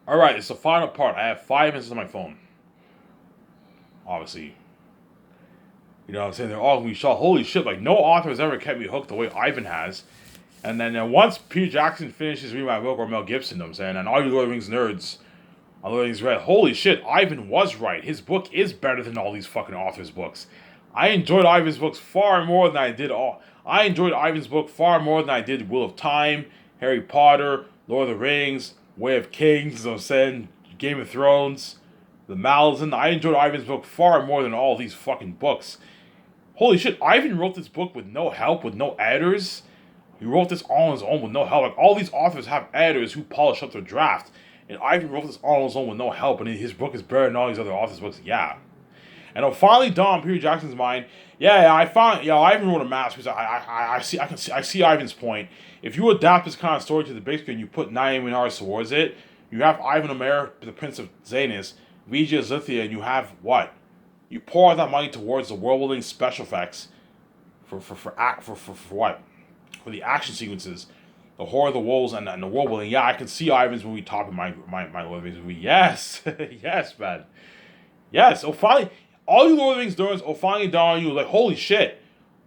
Alright, it's the final part. I have 5 minutes on my phone. Obviously. You know what I'm saying? They're all going to be shot. Holy shit, like, no author has ever kept me hooked the way Ivan has. And then once Peter Jackson finishes reading my book, or Mel Gibson, you know what I'm saying? And all you Lord of the Rings nerds, all Lord of the Rings read, holy shit, Ivan was right. His book is better than all these fucking authors' books. I enjoyed Ivan's books far more than I did I enjoyed Ivan's book far more than I did Wheel of Time, Harry Potter, Lord of the Rings, Way of Kings, you know what I'm saying? Game of Thrones, The Malazan. I enjoyed Ivan's book far more than all these fucking books. Holy shit, Ivan wrote this book with no help, with no editors. He wrote this all on his own with no help. Like, all these authors have editors who polish up their draft. And Ivan wrote this all on his own with no help. And his book is better than all these other authors' books. Yeah. And it'll finally dawn on Peter Jackson's mind. Ivan wrote a masterpiece. I see Ivan's point. If you adapt this kind of story to the big screen, you put $90 million towards it. You have Ivan Omer, the Prince of Xanis, Vijay Zithia, and you have what? You pour all that money towards the world-building special effects for what? For the action sequences, the horror of the wolves, and the world building. Yeah, I can see Ivan's movie topping my Lord of the Rings movie. Yes, yes, man. Yes. Oh, finally, all you Lord of the Rings nerds, finally dawn on you like, holy shit,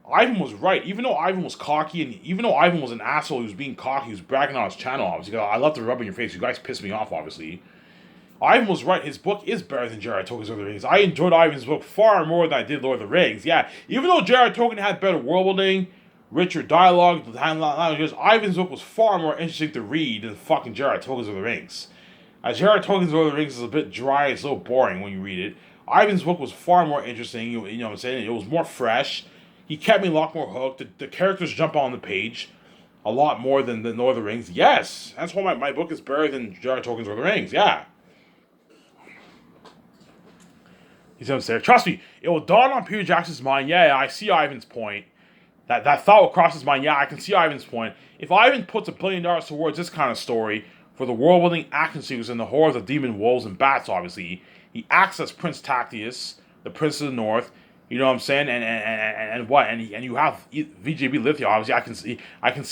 Ivan was right. Even though Ivan was cocky, and even though Ivan was an asshole, he was being cocky. He was bragging on his channel. Obviously, I love to rub in your face. You guys piss me off, obviously. Ivan was right. His book is better than J.R.R. Tolkien's Lord of the Rings. I enjoyed Ivan's book far more than I did Lord of the Rings. Yeah, even though J.R.R. Tolkien had better world building, richer dialogue, the time languages, Ivan's book was far more interesting to read than fucking J.R.R. Tolkien's Lord of the Rings. As J.R.R. Tolkien's Lord of the Rings is a bit dry, it's a little boring when you read it. Ivan's book was far more interesting. You know what I'm saying? It was more fresh. He kept me a lot more hooked. The characters jump on the page a lot more than the Lord of the Rings. Yes, that's why my book is better than J.R.R. Tolkien's Lord of the Rings. Yeah. He's upstairs. Trust me, it will dawn on Peter Jackson's mind. Yeah, I see Ivan's point. That thought will cross his mind. Yeah, I can see Ivan's point. If Ivan puts $1 billion towards this kind of story for the world-building action sequence and the horror of the demon wolves and bats, obviously, he acts as Prince Tactius, the Prince of the North. You know what I'm saying? And what? And you have VJB Lithia. Obviously, I can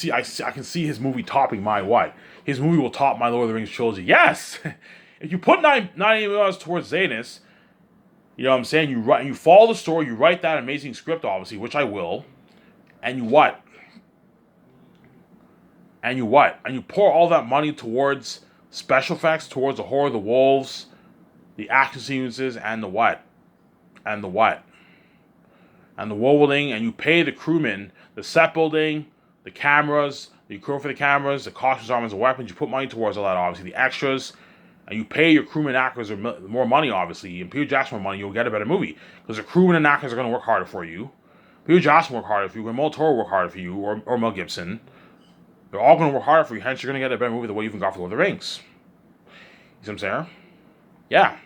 see his movie topping my what? His movie will top my Lord of the Rings trilogy. Yes. If you put $90 million towards Xanis, you know what I'm saying? You follow the story, you write that amazing script, obviously, which I will, and you what? And you pour all that money towards special effects, towards the horror of the wolves, the action sequences, and the what? And the what? And the world building, and you pay the crewmen, the set building, the cameras, the equipment for the cameras, the costumes, armors, and weapons. You put money towards all that, obviously, the extras. And you pay your crewmen and actors more money, obviously, and Peter Jackson more money, you'll get a better movie. Because the crewmen and actors are going to work harder for you. Peter Jackson will work harder for you, Guillermo del Toro will work harder for you, or Mel Gibson. They're all going to work harder for you, hence you're going to get a better movie the way you even got for Lord of the Rings. You see what I'm saying? Yeah.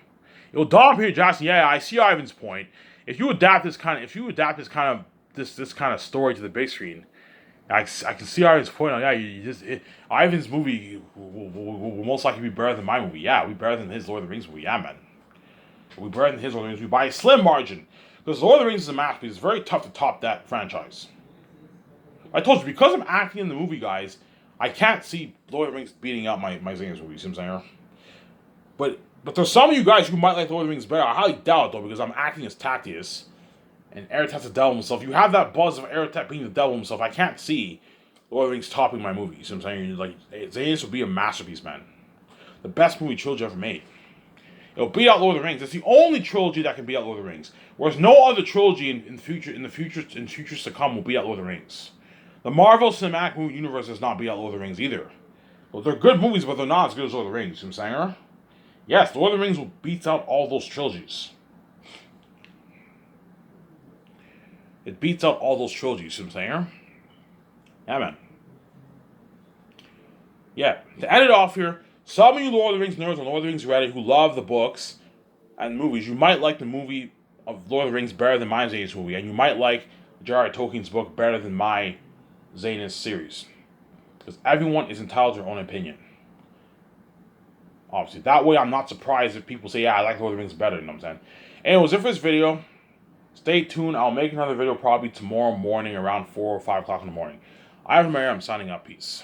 It will dawn on Peter Jackson, yeah, I see Ivan's point. If you adapt this kind of story to the big screen, I can see Ivan's point. Ivan's movie will most likely be better than my movie. Yeah, it'll be better than his Lord of the Rings movie. Yeah, man. It'll be better than his Lord of the Rings movie by a slim margin. Because Lord of the Rings is a masterpiece. It's very tough to top that franchise. I told you, because I'm acting in the movie, guys, I can't see Lord of the Rings beating out my Xanis movie. See what I'm saying? But there's some of you guys who might like Lord of the Rings better. I highly doubt it, though, because I'm acting as Tactius. And Eretat's the devil himself. You have that buzz of Eretat being the devil himself. I can't see Lord of the Rings topping my movie. You see what I'm saying? Like, Xanis would be a masterpiece, man. The best movie trilogy ever made. It'll beat out Lord of the Rings. It's the only trilogy that can beat out Lord of the Rings. Whereas no other trilogy in futures to come will beat out Lord of the Rings. The Marvel Cinematic Movie Universe does not beat out Lord of the Rings either. Well, they're good movies, but they're not as good as Lord of the Rings. You see what I'm saying? Yes, Lord of the Rings will beat out all those trilogies. It beats out all those trilogies, you see what I'm saying? Yeah, man. Yeah, to end it off here, some of you Lord of the Rings nerds and Lord of the Rings Reddit who love the books and movies, you might like the movie of Lord of the Rings better than my Xanis movie, and you might like J.R.R. Tolkien's book better than my Xanis series. Because everyone is entitled to their own opinion. Obviously. That way I'm not surprised if people say, yeah, I like Lord of the Rings better, you know what I'm saying? Anyways, if this video, stay tuned. I'll make another video probably tomorrow morning around 4 or 5 o'clock in the morning. I'm signing up. Peace.